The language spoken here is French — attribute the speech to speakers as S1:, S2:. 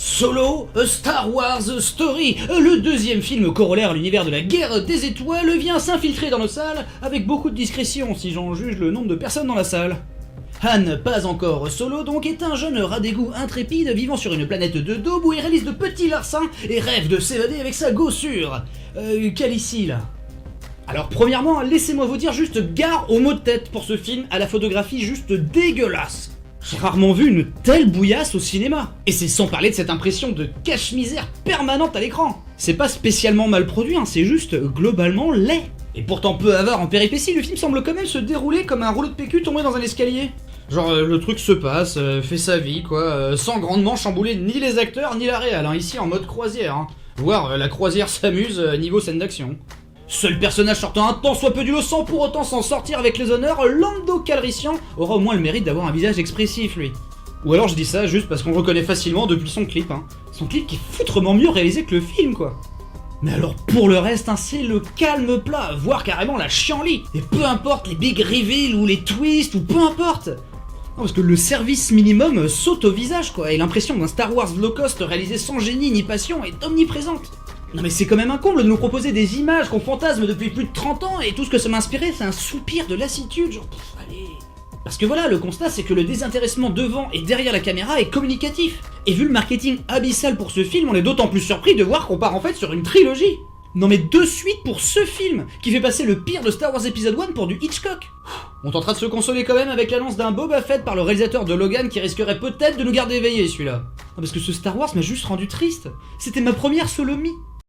S1: Solo, A Star Wars Story, le deuxième film corollaire à l'univers de la guerre des étoiles, vient s'infiltrer dans nos salles avec beaucoup de discrétion si j'en juge le nombre de personnes dans la salle. Han, pas encore Solo donc, est un jeune rat d'égout intrépide vivant sur une planète de daube où il réalise de petits larcins et rêve de s'évader avec sa gossure. Quelle ici là? Alors premièrement, laissez-moi vous dire juste gare aux mots de tête pour ce film à la photographie juste dégueulasse. J'ai rarement vu une telle bouillasse au cinéma. Et c'est sans parler de cette impression de cache-misère permanente à l'écran. C'est pas spécialement mal produit, hein, c'est juste globalement laid. Et pourtant peu avare en péripéties, le film semble quand même se dérouler comme un rouleau de PQ tombé dans un escalier. Genre le truc se passe, fait sa vie quoi, sans grandement chambouler ni les acteurs ni la réal, hein, ici en mode croisière. Hein. Voire la croisière s'amuse niveau scène d'action. Seul personnage sortant un tant soit peu du lot sans pour autant s'en sortir avec les honneurs, Lando Calrissian aura au moins le mérite d'avoir un visage expressif lui. Ou alors je dis ça juste parce qu'on le reconnaît facilement depuis son clip, hein. Son clip qui est foutrement mieux réalisé que le film quoi. Mais alors pour le reste, hein, c'est le calme plat, voire carrément la chienlit. Et peu importe les big reveals ou les twists ou peu importe. Non, parce que le service minimum saute au visage quoi, et l'impression d'un Star Wars low cost réalisé sans génie ni passion est omniprésente. Non mais c'est quand même un comble de nous proposer des images qu'on fantasme depuis plus de 30 ans et tout ce que ça m'a inspiré c'est un soupir de lassitude, genre allez. Parce que voilà, le constat c'est que le désintéressement devant et derrière la caméra est communicatif. Et vu le marketing abyssal pour ce film, on est d'autant plus surpris de voir qu'on part en fait sur une trilogie. Non mais 2 suites pour ce film, qui fait passer le pire de Star Wars Episode 1 pour du Hitchcock. On tentera de se consoler quand même avec l'annonce d'un Boba Fett par le réalisateur de Logan qui risquerait peut-être de nous garder éveillés celui-là. Parce que ce Star Wars m'a juste rendu triste. C'était ma première solomie.